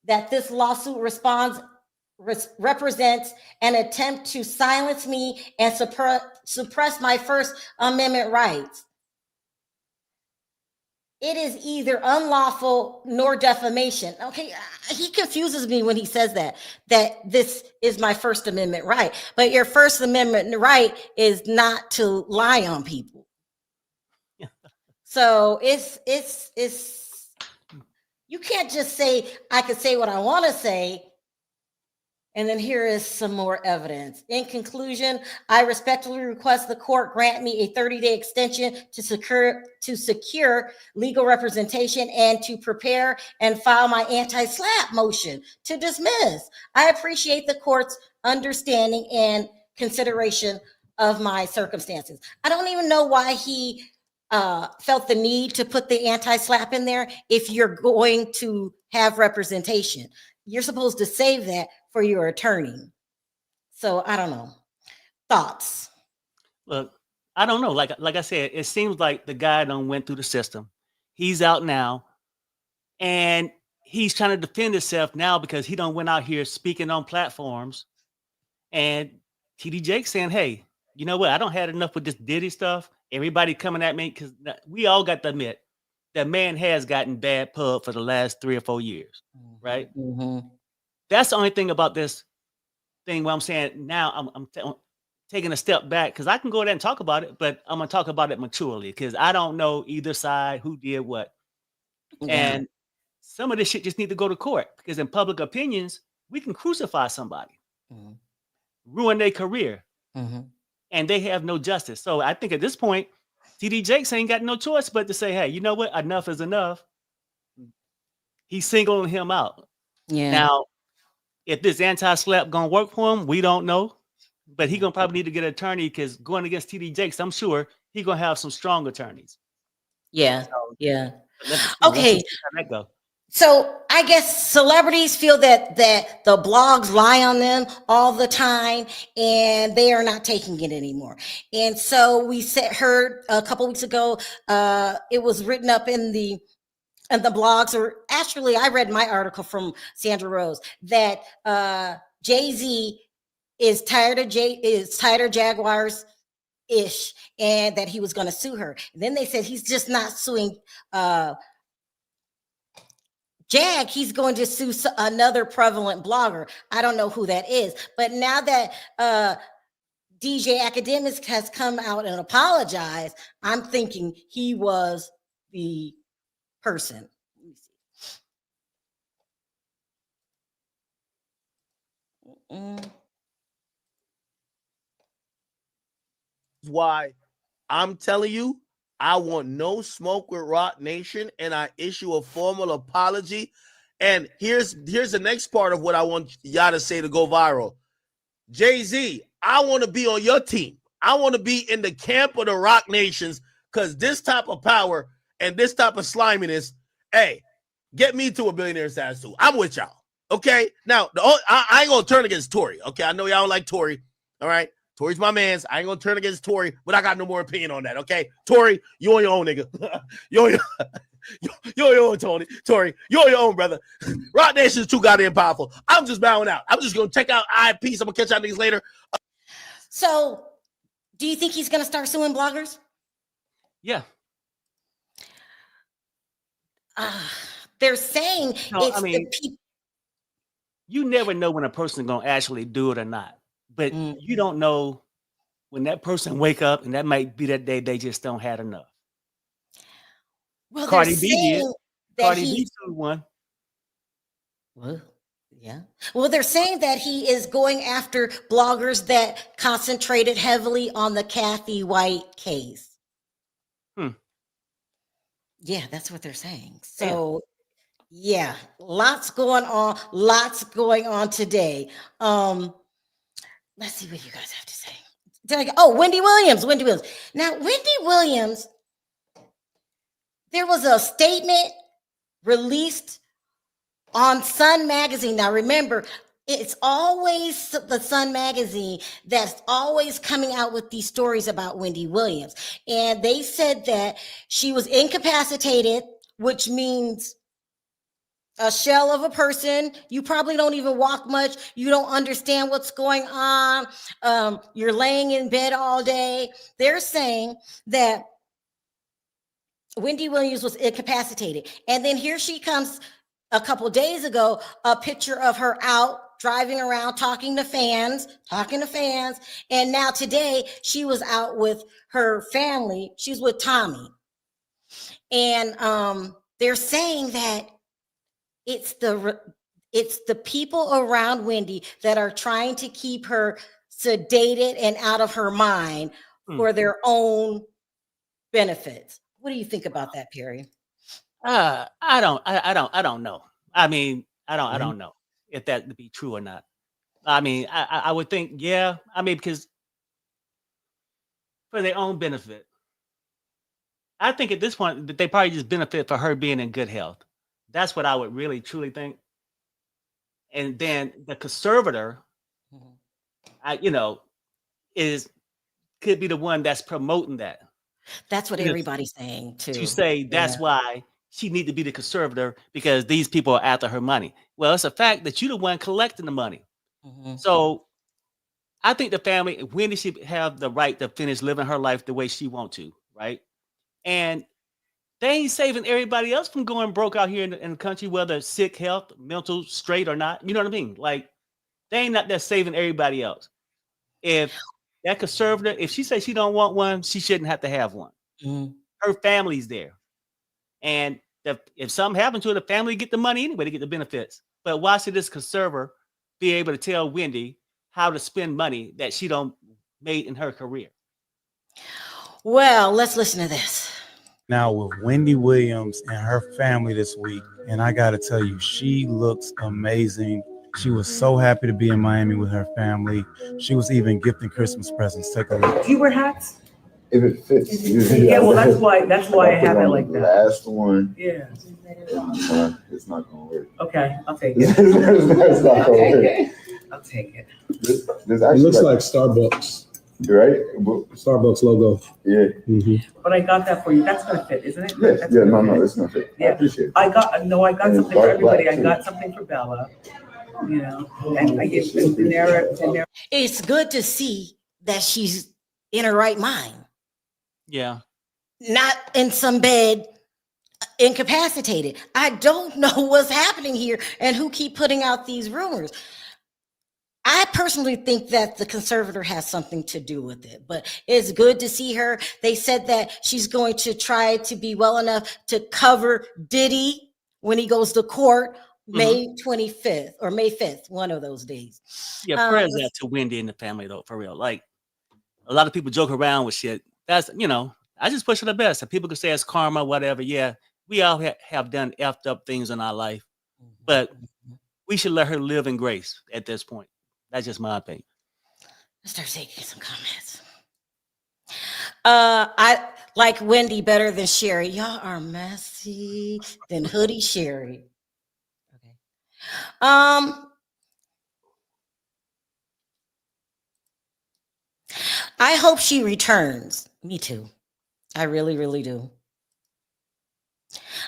that this lawsuit represents an attempt to silence me and suppress my First Amendment rights. It is either unlawful nor defamation. Okay, he confuses me when he says that this is my First Amendment right. But your First Amendment right is not to lie on people. So it's you can't just say, I can say what I want to say. And then here is some more evidence. In conclusion, I respectfully request the court grant me a 30-day extension to secure legal representation and to prepare and file my anti-SLAPP motion to dismiss. I appreciate the court's understanding and consideration of my circumstances. I don't even know why he felt the need to put the anti-SLAPP in there if you're going to have representation. You're supposed to save that for your attorney. So I don't know. Thoughts? Look, I don't know. Like I said, it seems like the guy done went through the system. He's out now, and he's trying to defend himself now because he done went out here speaking on platforms. And TD Jakes saying, hey, you know what? I don't had enough with this Diddy stuff. Everybody coming at me, because we all got to admit that man has gotten bad pub for the last 3 or 4 years, right? That's the only thing about this thing where I'm saying now I'm taking a step back, because I can go there and talk about it, but I'm going to talk about it maturely, because I don't know either side who did what. And some of this shit just need to go to court, because in public opinions, we can crucify somebody, ruin their career, and they have no justice. So I think at this point, TD Jakes ain't got no choice but to say, hey, you know what? Enough is enough. He's singling him out. Now, if this anti-SLAPP gonna work for him, we don't know. But he gonna probably need to get an attorney, because going against TD Jakes, I'm sure he gonna have some strong attorneys. Okay. Let's see how that go. So I guess celebrities feel that the blogs lie on them all the time, and they are not taking it anymore. And so we heard a couple weeks ago, it was written up in the blogs, or actually I read my article from Sandra Rose, that Jay-Z is tired of Jaguars ish, and that he was going to sue her. And then they said he's just not suing Jag, he's going to sue another prevalent blogger. I don't know who that is, but now that DJ Akademics has come out and apologized, I'm thinking he was the person. Let me see. Why I'm telling you, I want no smoke with Rock Nation, and I issue a formal apology. And here's the next part of what I want y'all to say to go viral. Jay-Z, I want to be on your team. I want to be in the camp of the Rock Nations, because this type of power and this type of sliminess, hey, get me to a billionaire status too. I'm with y'all. Okay? Now, I ain't going to turn against Tory. Okay? I know y'all don't like Tory. All right? Tory's my man's. I ain't going to turn against Tory, but I got no more opinion on that. Okay? Tory, you on your own, nigga. you on your own, Tony. Tory, you on your own, brother. Rock Nation is too goddamn powerful. I'm just bowing out. I'm just going to check out IPs. I'm going to catch y'all niggas later. So, do you think he's going to start suing bloggers? Yeah. They're saying you never know when a person's going to actually do it or not. But you don't know when that person wake up, and that might be that day they just don't have enough. Well, Cardi B did. Cardi B sued one. Well, yeah. Well, they're saying that he is going after bloggers that concentrated heavily on the Kathy White case. Yeah, that's what they're saying. So, yeah, lots going on today. Let's see what you guys have to say. Wendy Williams. Now, Wendy Williams, there was a statement released on Sun Magazine. Now, remember, it's always the Sun Magazine that's always coming out with these stories about Wendy Williams. And they said that she was incapacitated, which means a shell of a person. You probably don't even walk much. You don't understand what's going on. You're laying in bed all day. They're saying that Wendy Williams was incapacitated. And then here she comes a couple days ago, a picture of her out driving around, talking to fans. And now today she was out with her family. She's with Tommy. And they're saying that it's the people around Wendy that are trying to keep her sedated and out of her mind for their own benefits. What do you think about that, Perry? I don't know. I mean, I don't know if that would be true or not. I mean, I would think, yeah. I mean, because for their own benefit. I think at this point that they probably just benefit for her being in good health. That's what I would really truly think. And then the conservator, could be the one that's promoting that. That's what everybody's saying too. To say that's why she need to be the conservator, because these people are after her money. Well, it's a fact that you're the one collecting the money. So I think the family, Wendy should have the right to finish living her life the way she wants to, right? And they ain't saving everybody else from going broke out here in the country, whether sick, health, mental, straight or not. You know what I mean? Like, they ain't not there saving everybody else. If that conservator, if she says she don't want one, she shouldn't have to have one. Her family's there. And if something happened to her, the family get the money anyway to get the benefits. But why should this conservator be able to tell Wendy how to spend money that she don't made in her career? Well, let's listen to this. Now with Wendy Williams and her family this week, and I gotta tell you, she looks amazing. She was so happy to be in Miami with her family. She was even gifting Christmas presents. Take a look. Do you wear hats? If it fits. Yeah, well, that's why I have it like that. Last one. Yeah. It's not gonna work. Okay, I'll take it. It's not gonna work. I'll take it. This It looks like Starbucks. Right? Starbucks logo. Yeah. But I got that for you. That's gonna fit, isn't it? Yeah, no, it's not fit. Yeah. I appreciate it. I got And something for everybody. black, I too. got something for Bella. And I give Daenerys. It's good to see that she's in her right mind. Yeah. Not in some bed incapacitated. I don't know what's happening here and who keep putting out these rumors. I personally think that the conservator has something to do with it, but it's good to see her. They said that she's going to try to be well enough to cover Diddy when he goes to court May 25th or May 5th, one of those days. Yeah, prayers out to Wendy and the family though, for real. Like a lot of people joke around with shit. That's I just push for the best. And people can say it's karma, whatever. Yeah, we all have done effed up things in our life, but we should let her live in grace at this point. That's just my opinion. Let's start taking some comments. I like Wendy better than Sherry. Y'all are messy than Hoodie Sherry. Okay. I hope she returns. Me too. I really, really do.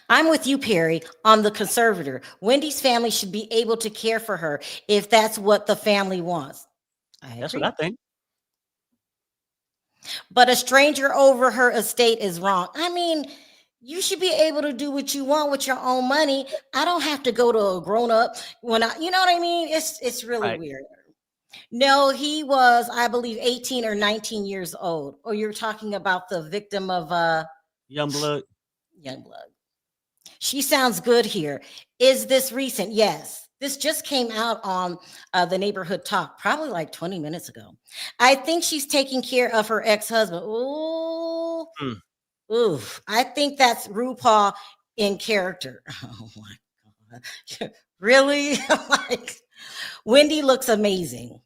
I'm with you, Perry, on the conservator. Wendy's family should be able to care for her if that's what the family wants. That's what I think. But a stranger over her estate is wrong. I mean, you should be able to do what you want with your own money. I don't have to go to a grown-up you know what I mean? It's really weird. No, he was, I believe, 18 or 19 years old. Or you're talking about the victim of Youngblood. Youngblood. She sounds good here. Is this recent? Yes. This just came out on the Neighborhood Talk, probably like 20 minutes ago. I think she's taking care of her ex-husband. Ooh. Ooh. I think that's RuPaul in character. Oh my God. Really? Like, Wendy looks amazing.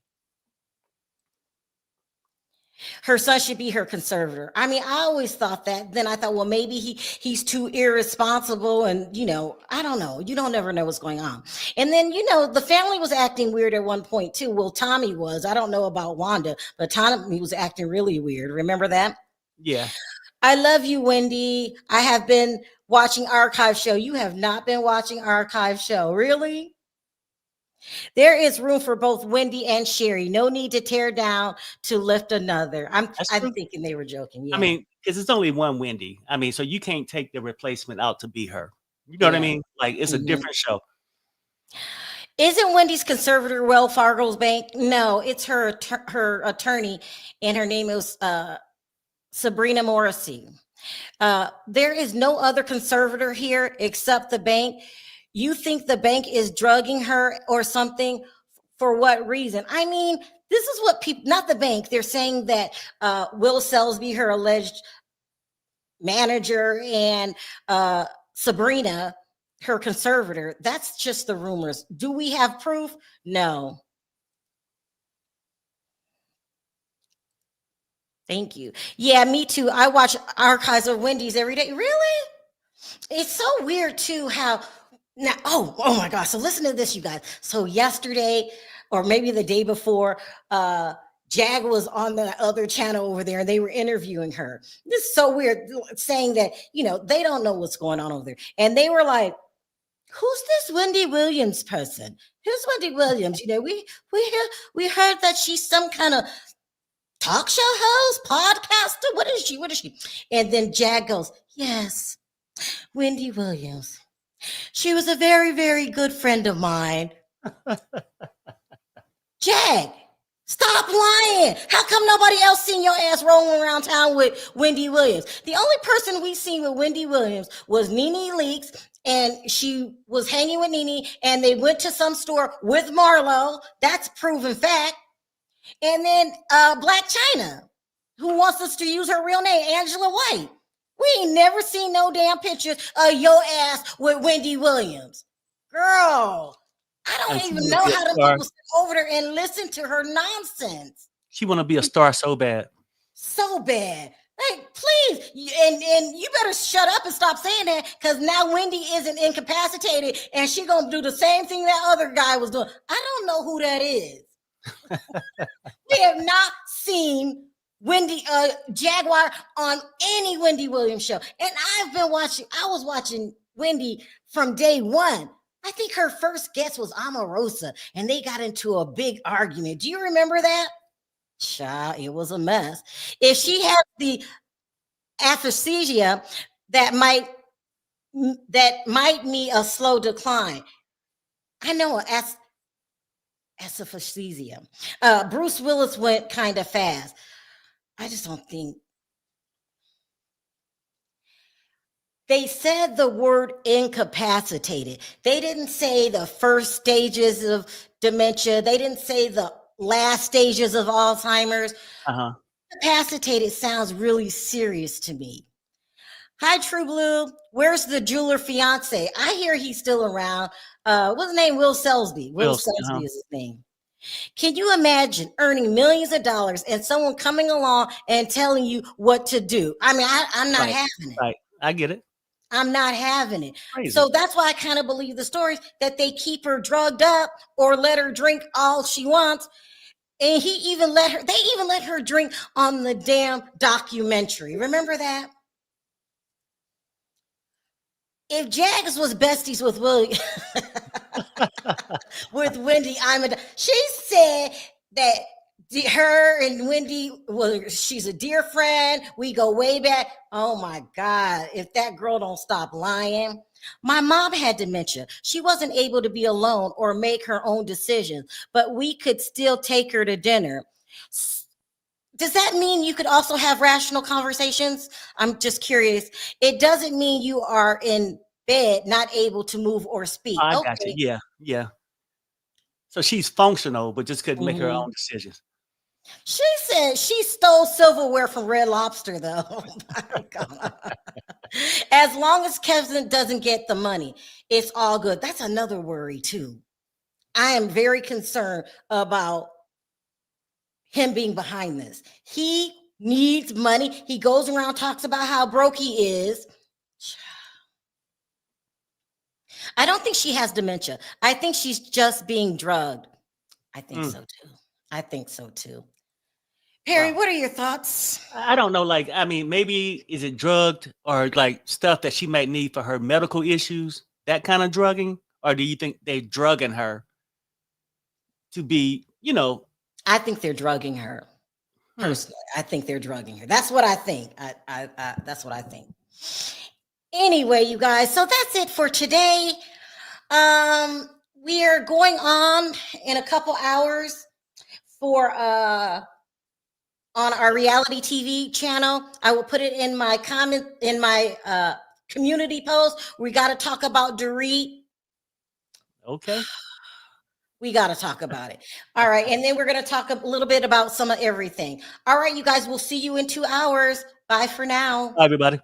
Her son should be her conservator. I mean, I always thought that. Then I thought, well, maybe he's too irresponsible. And, I don't know. You don't ever know what's going on. And then, the family was acting weird at one point, too. Well, Tommy was. I don't know about Wanda, but Tommy was acting really weird. Remember that? Yeah. I love you, Wendy. I have been watching Archive Show. You have not been watching Archive Show. Really? There is room for both Wendy and Sherry. No need to tear down to lift another. I'm thinking they were joking. Yeah. I mean, because it's only one Wendy. I mean, so you can't take the replacement out to be her. You know what I mean? Like, it's a different show. Isn't Wendy's conservator Wells Fargo's bank? No, it's her attorney, and her name is Sabrina Morrissey. There is no other conservator here except the bank. You think the bank is drugging her or something? For what reason? I mean, this is what people, not the bank, they're saying that Will Selsby, her alleged manager, and Sabrina, her conservator, that's just the rumors. Do we have proof? No. Thank you. Yeah, me too. I watch Archives of Wendy's every day. Really? It's so weird too how now, oh my gosh. So listen to this, you guys. So yesterday, or maybe the day before, Jag was on the other channel over there and they were interviewing her. This is so weird, saying that, they don't know what's going on over there. And they were like, who's this Wendy Williams person? Who's Wendy Williams? We heard that she's some kind of talk show host, podcaster. What is she? And then Jag goes, yes, Wendy Williams. She was a very, very good friend of mine. Jag, stop lying. How come nobody else seen your ass rolling around town with Wendy Williams? The only person we seen with Wendy Williams was Nene Leakes, and she was hanging with Nene, and they went to some store with Marlo. That's proven fact. And then Black China, who wants us to use her real name, Angela White. We ain't never seen no damn pictures of your ass with Wendy Williams. Girl, I don't even know how to people sit over there and listen to her nonsense. She want to be a star so bad. So bad. Like, please. And you better shut up and stop saying that, because now Wendy isn't incapacitated and she going to do the same thing that other guy was doing. I don't know who that is. We have not seen Wendy Jaguar on any Wendy Williams show. And I was watching Wendy from day one. I think her first guest was Omarosa, and they got into a big argument. Do you remember that? Child, it was a mess. If she had the aphasia, that might mean a slow decline. I know aphasia. Bruce Willis went kind of fast. I just don't think. They said the word incapacitated. They didn't say the first stages of dementia. They didn't say the last stages of Alzheimer's. Uh-huh. Incapacitated sounds really serious to me. Hi, True Blue. Where's the jeweler fiance? I hear he's still around. What's his name? Will Selsby. Will Selsby is his name. Can you imagine earning millions of dollars and someone coming along and telling you what to do? I mean, I'm not having it. Right. I get it. I'm not having it. Crazy. So that's why I kind of believe the stories that they keep her drugged up or let her drink all she wants. And they even let her drink on the damn documentary. Remember that? If Jags was besties with with Wendy, she said that her and Wendy, she's a dear friend. We go way back. Oh my God. If that girl don't stop lying. My mom had dementia. She wasn't able to be alone or make her own decisions, but we could still take her to dinner. Does that mean you could also have rational conversations? I'm just curious. It doesn't mean you are in bed, not able to move or speak. I got you. Yeah. So she's functional, but just couldn't make her own decisions. She said she stole silverware from Red Lobster, though. As long as Kevin doesn't get the money, it's all good. That's another worry, too. I am very concerned about him being behind this. He needs money. He goes around, talks about how broke he is. I don't think she has dementia. I think she's just being drugged. I think so, too. I think so, too. Perry, what are your thoughts? I don't know. Like, I mean, maybe is it drugged or like stuff that she might need for her medical issues, that kind of drugging? Or do you think they're drugging her to be, I think they're drugging her. Personally, I think they're drugging her. That's what I think. That's what I think. Anyway, you guys, so that's it for today. We are going on in a couple hours for on our reality TV channel. I will put it in my comment in my community post. We got to talk about Dorit. Okay. We got to talk about it. All right. And then we're going to talk a little bit about some of everything. All right, you guys, we'll see you in 2 hours. Bye for now. Bye, everybody.